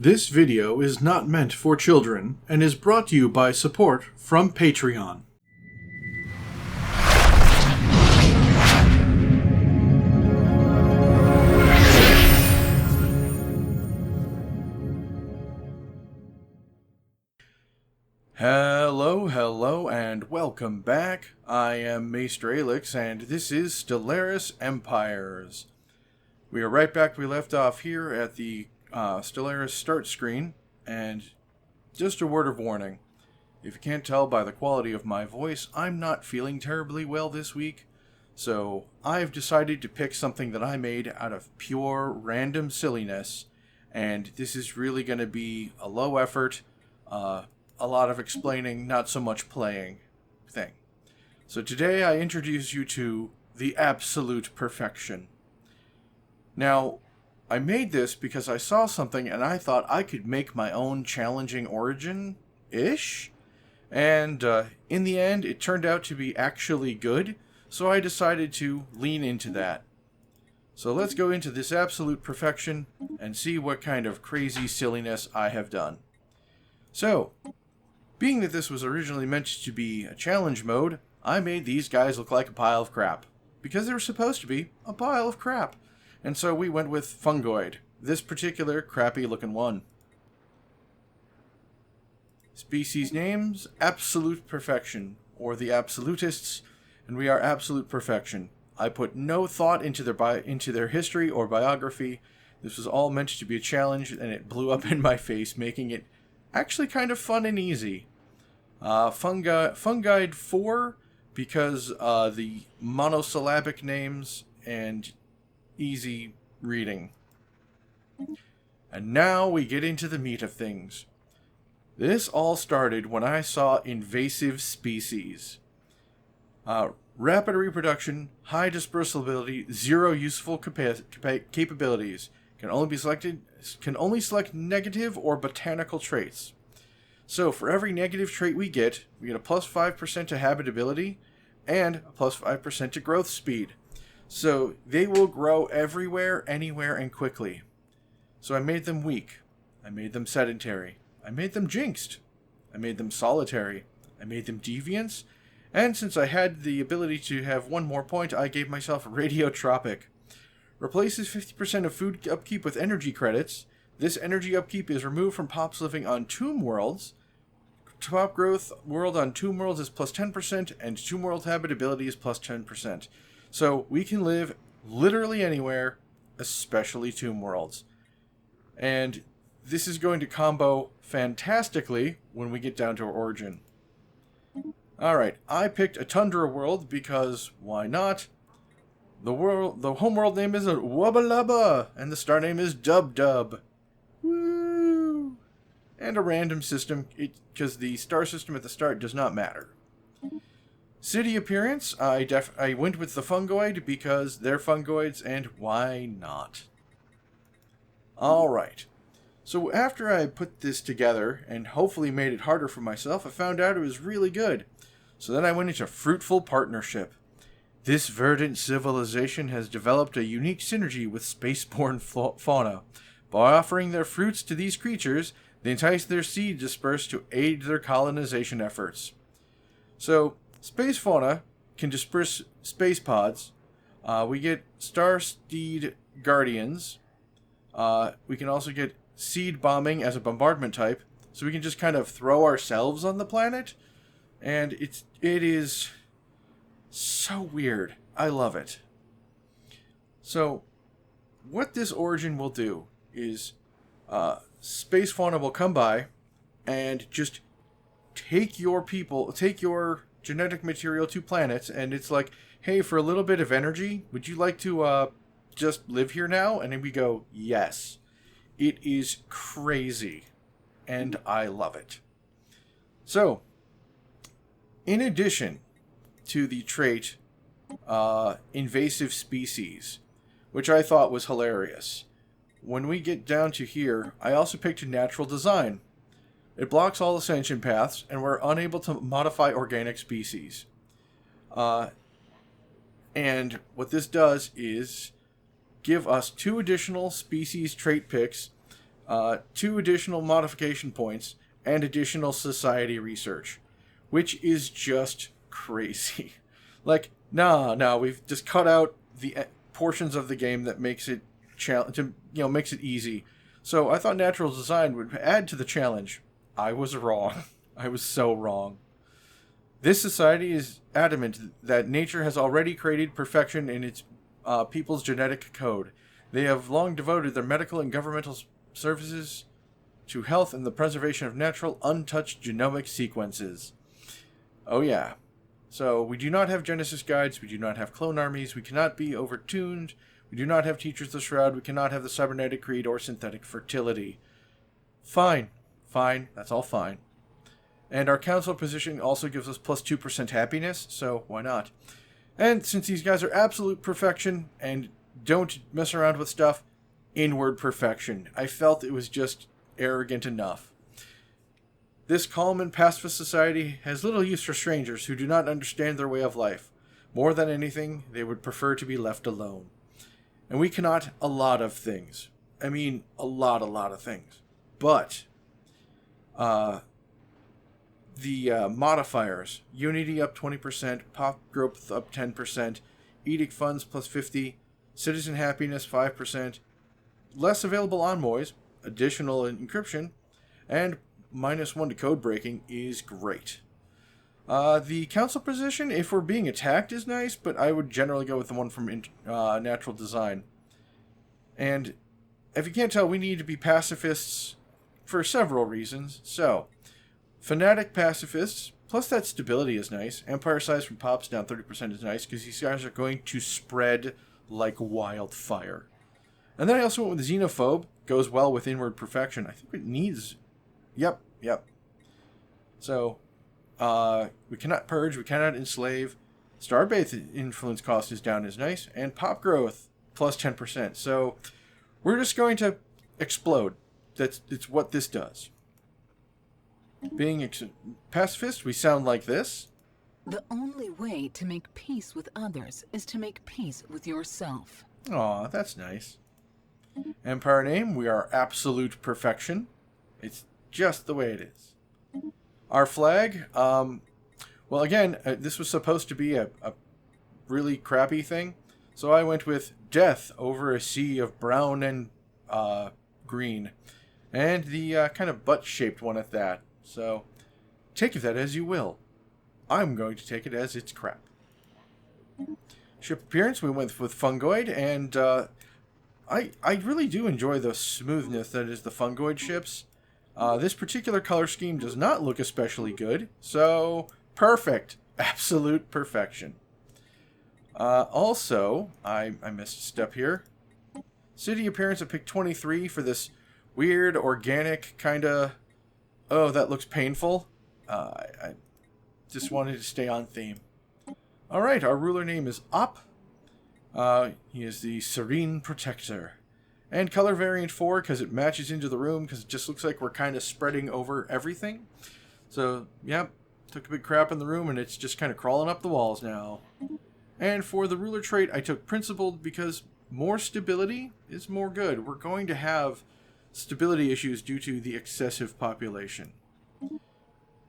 This video is not meant for children and is brought to you by support from Patreon. Hello, and welcome back. I am Maester Aelix, and this is Stellaris Empires. We are right back where we left off here at the Stellaris start screen, and just a word of warning. If you can't tell by the quality of my voice, I'm not feeling terribly well this week, so I've decided to pick something that I made out of pure random silliness, and this is really going to be a low effort, a lot of explaining, not so much playing thing. So today I introduce you to the absolute perfection. Now, I made this because I saw something and I thought I could make my own challenging origin-ish. And in the end, it turned out to be actually good, so I decided to lean into that. So let's go into this absolute perfection and see what kind of crazy silliness I have done. So, being that this was originally meant to be a challenge mode, I made these guys look like a pile of crap. Because they were supposed to be a pile of crap. And so we went with Fungoid, this particular crappy looking one. Species names, Absolute Perfection, or the Absolutists, and we are Absolute Perfection. I put no thought into their history or biography. This was all meant to be a challenge, and it blew up in my face, making it actually kind of fun and easy. Fungoid 4, because the monosyllabic names and easy reading. And now we get into the meat of things. This all started when I saw invasive species. Rapid reproduction, high dispersibility, zero useful capabilities. Can only select negative or botanical traits. So for every negative trait we get a plus 5% to habitability and a plus 5% to growth speed. So they will grow everywhere, anywhere, and quickly. So I made them weak. I made them sedentary. I made them jinxed. I made them solitary. I made them deviants. And since I had the ability to have one more point, I gave myself radiotropic. Replaces 50% of food upkeep with energy credits. This energy upkeep is removed from pops living on tomb worlds. Top growth world on tomb worlds is plus 10%, and tomb world habitability is plus 10%. So we can live literally anywhere, especially tomb worlds. And this is going to combo fantastically when we get down to our origin. Alright, I picked a tundra world because why not? The homeworld name is Wubba Lubba, and the star name is Dub Dub. Woo! And a random system, because the star system at the start does not matter. City appearance, I went with the Fungoid because they're Fungoids, and why not? Alright, so after I put this together, and hopefully made it harder for myself, I found out it was really good. So then I went into Fruitful Partnership. This verdant civilization has developed a unique synergy with spaceborne fauna. By offering their fruits to these creatures, they entice their seed disperse to aid their colonization efforts. So, space fauna can disperse space pods. We get Starsteed Guardians. We can also get seed bombing as a bombardment type. So we can just kind of throw ourselves on the planet. And it is so weird. I love it. So, what this origin will do is space fauna will come by and just take your genetic material to planets, and it's like, hey, for a little bit of energy, would you like to just live here now? And then we go, yes. It is crazy, and I love it. So, in addition to the trait invasive species, which I thought was hilarious, when we get down to here, I also picked a natural design. It blocks all ascension paths, and we're unable to modify organic species. And what this does is give us 2 additional species trait picks 2 additional modification points, and additional society research, which is just crazy. Like, nah, we've just cut out the portions of the game that makes it makes it easy. So I thought natural design would add to the challenge. I was wrong. I was so wrong. This society is adamant that nature has already created perfection in its people's genetic code. They have long devoted their medical and governmental services to health and the preservation of natural, untouched genomic sequences. Oh yeah. So, we do not have Genesis guides, we do not have clone armies, we cannot be overtuned, we do not have Teachers of the Shroud, we cannot have the cybernetic creed or synthetic fertility. Fine, that's all fine. And our council position also gives us plus 2% happiness, so why not? And since these guys are absolute perfection and don't mess around with stuff, inward perfection. I felt it was just arrogant enough. This calm and pacifist society has little use for strangers who do not understand their way of life. More than anything, they would prefer to be left alone. And we cannot a lot of things. I mean, a lot of things. But, the modifiers, Unity up 20%, Pop Growth up 10%, Edict Funds plus 50%, Citizen Happiness 5%, less available envoys, additional encryption, and -1 to code breaking is great. The council position, if we're being attacked, is nice, but I would generally go with the one from natural design. And if you can't tell, we need to be pacifists for several reasons. So, fanatic pacifists, plus that stability is nice. Empire size from Pops down 30% is nice, because these guys are going to spread like wildfire. And then I also went with xenophobe, goes well with inward perfection. I think it needs... Yep. So, we cannot purge, we cannot enslave. Starbase influence cost is down is nice. And pop growth, plus 10%. So, we're just going to explode. It's what this does. Being pacifist, we sound like this. The only way to make peace with others is to make peace with yourself. Aw, that's nice. Empire name, we are absolute perfection. It's just the way it is. Our flag, well, again, this was supposed to be a really crappy thing, so I went with death over a sea of brown and green, and the kind of butt-shaped one at that. So, take that as you will. I'm going to take it as it's crap. Ship appearance, we went with Fungoid, and I really do enjoy the smoothness that is the Fungoid ships. This particular color scheme does not look especially good, so perfect. Absolute perfection. Also, I missed a step here. City appearance, I picked 23 for this weird, organic kind of... Oh, that looks painful. I just wanted to stay on theme. Alright, our ruler name is Op. He is the Serene Protector. And color variant 4, because it matches into the room, because it just looks like we're kind of spreading over everything. So, yep, took a big crap in the room, and it's just kind of crawling up the walls now. And for the ruler trait, I took Principled, because more stability is more good. We're going to have stability issues due to the excessive population.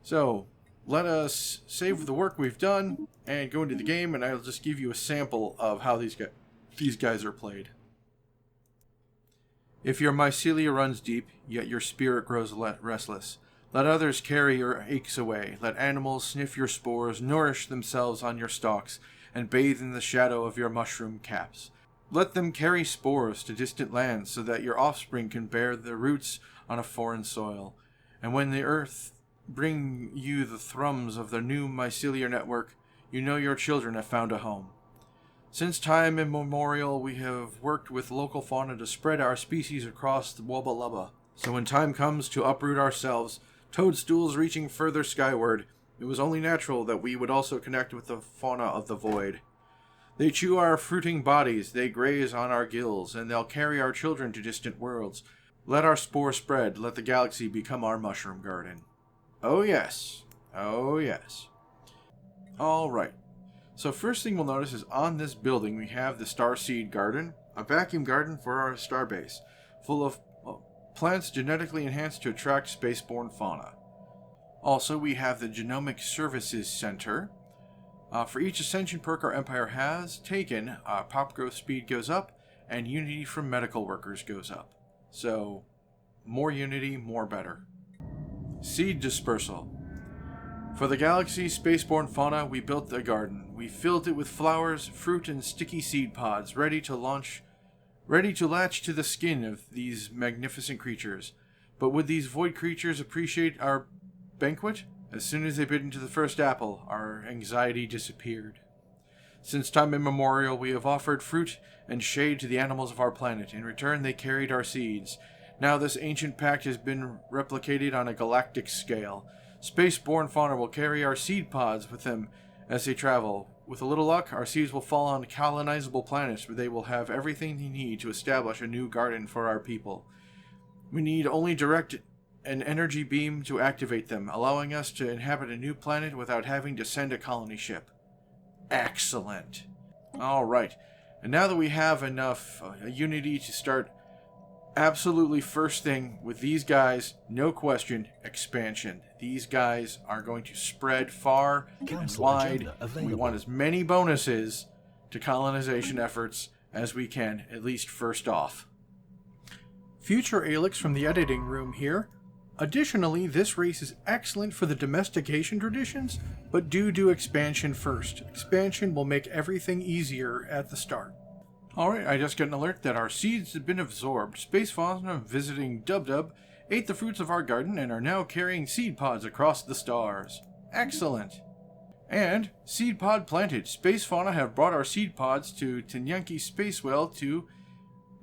So, let us save the work we've done, and go into the game, and I'll just give you a sample of how these guys are played. If your mycelia runs deep, yet your spirit grows restless, let others carry your aches away. Let animals sniff your spores, nourish themselves on your stalks, and bathe in the shadow of your mushroom caps. Let them carry spores to distant lands so that your offspring can bear their roots on a foreign soil. And when the earth bring you the thrums of their new mycelial network, you know your children have found a home. Since time immemorial, we have worked with local fauna to spread our species across the Wubba Lubba. So when time comes to uproot ourselves, toadstools reaching further skyward, it was only natural that we would also connect with the fauna of the void. They chew our fruiting bodies, they graze on our gills, and they'll carry our children to distant worlds. Let our spore spread, let the galaxy become our mushroom garden. Oh yes. Oh yes. Alright. So first thing we'll notice is on this building we have the Starseed Garden, a vacuum garden for our starbase, full of plants genetically enhanced to attract spaceborne fauna. Also, we have the Genomic Services Center. For each ascension perk our Empire has taken, pop growth speed goes up, and unity from medical workers goes up. So, more unity, more better. Seed Dispersal. For the galaxy's spaceborne fauna, we built a garden. We filled it with flowers, fruit, and sticky seed pods, ready to latch to the skin of these magnificent creatures. But would these void creatures appreciate our banquet? As soon as they bit into the first apple, our anxiety disappeared. Since time immemorial, we have offered fruit and shade to the animals of our planet. In return, they carried our seeds. Now this ancient pact has been replicated on a galactic scale. Spaceborne fauna will carry our seed pods with them as they travel. With a little luck, our seeds will fall on colonizable planets where they will have everything they need to establish a new garden for our people. We need only direct an energy beam to activate them, allowing us to inhabit a new planet without having to send a colony ship. Excellent. Alright, and now that we have enough unity to start, absolutely first thing with these guys, no question, expansion. These guys are going to spread far and wide. We want as many bonuses to colonization efforts as we can, at least first off. Future Aelix from the editing room here. Additionally, this race is excellent for the domestication traditions, but do expansion first. Expansion will make everything easier at the start. Alright, I just got an alert that our seeds have been absorbed. Space fauna visiting Dub ate the fruits of our garden and are now carrying seed pods across the stars. Excellent! And, seed pod planted. Space fauna have brought our seed pods to Tinyanki Spacewell to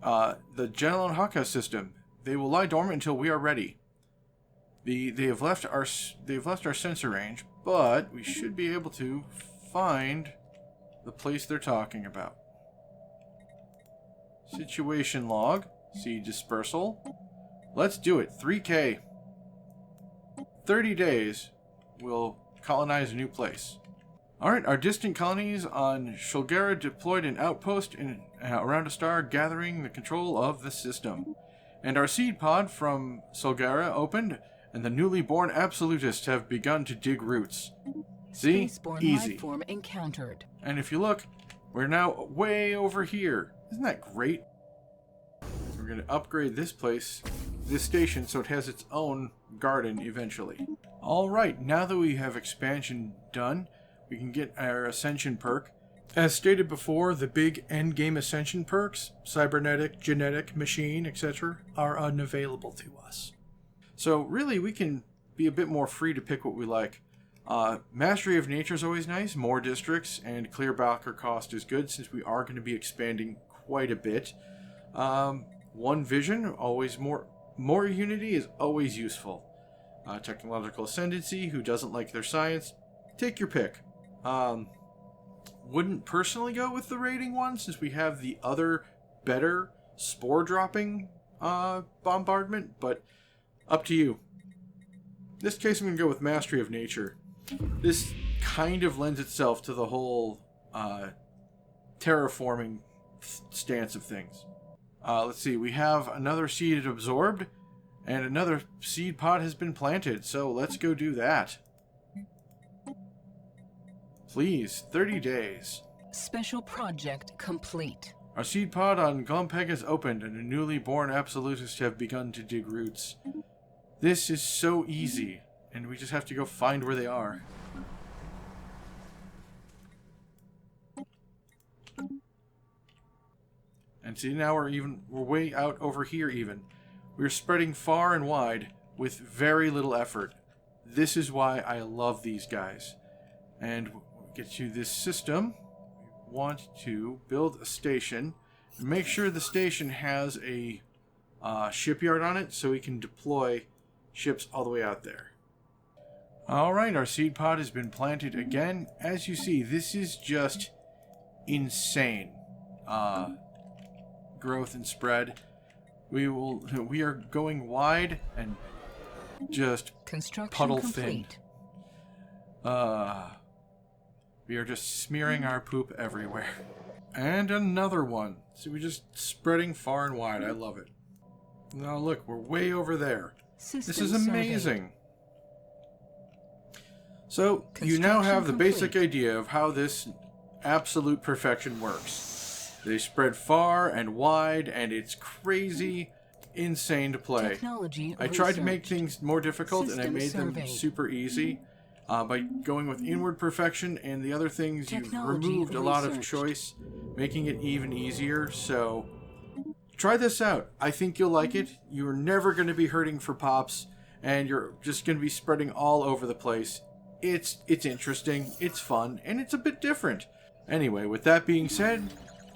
the Jalan Haka system. They will lie dormant until we are ready. They've left our sensor range, but we should be able to find the place they're talking about. Situation log, seed dispersal. Let's do it. 3K. 30 days, we'll colonize a new place. Alright, our distant colonies on Shulgara deployed an outpost around a star, gathering the control of the system. And our seed pod from Shulgara opened, and the newly born absolutists have begun to dig roots. See? Spaceborne Easy. life form encountered. And if you look, we're now way over here. Isn't that great? We're going to upgrade this place, this station, so it has its own garden eventually. Alright, now that we have expansion done, we can get our Ascension perk. As stated before, the big endgame Ascension perks, Cybernetic, Genetic, Machine, etc., are unavailable to us. So really, we can be a bit more free to pick what we like. Mastery of Nature is always nice, more districts, and clear backer cost is good since we are going to be expanding quite a bit. One Vision, always more unity is always useful. Technological Ascendancy, who doesn't like their science, take your pick. Wouldn't personally go with the rating one since we have the other better spore dropping bombardment, but up to you. In this case, I'm going to go with Mastery of Nature. This kind of lends itself to the whole terraforming stance of things. Let's see, we have another seed absorbed, and another seed pod has been planted, so let's go do that. Please, 30 days. Special project complete. Our seed pod on Glumpeg has opened, and the newly born absolutists have begun to dig roots. This is so easy, and we just have to go find where they are. And see, now we're way out over here even. We're spreading far and wide with very little effort. This is why I love these guys. And we'll get to this system. We want to build a station. And make sure the station has a shipyard on it so we can deploy ships all the way out there. Alright, our seed pod has been planted again. As you see, this is just insane. Growth and spread. We are going wide and just puddle thin. We are just smearing our poop everywhere. And another one. So we're just spreading far and wide. I love it. Now look, we're way over there. This is System amazing. So, you now have the basic idea of how this absolute perfection works. They spread far and wide, and it's crazy, insane to play. I tried to make things more difficult, and I made them super easy by going with inward perfection, and the other things you've removed a lot of choice, making it even easier. So, try this out. I think you'll like it. You're never going to be hurting for pops, and you're just going to be spreading all over the place. It's interesting, it's fun, and it's a bit different. Anyway, with that being said,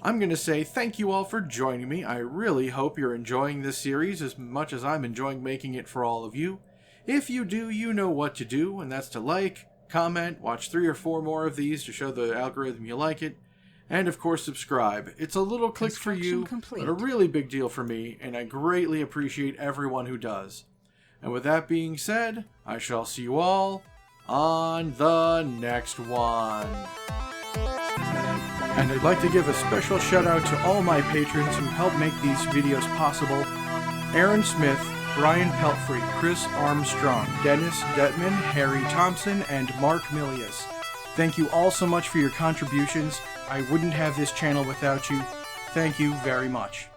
I'm going to say thank you all for joining me. I really hope you're enjoying this series as much as I'm enjoying making it for all of you. If you do, you know what to do, and that's to like, comment, watch 3 or 4 more of these to show the algorithm you like it, and of course subscribe. It's a little click for you, but a really big deal for me, and I greatly appreciate everyone who does. And with that being said, I shall see you all on the next one. And I'd like to give a special shout out to all my patrons who help make these videos possible. Aaron Smith, Brian Pelfrey, Chris Armstrong, Dennis Detman, Harry Thompson, and Mark Milius. Thank you all so much for your contributions. I wouldn't have this channel without you. Thank you very much.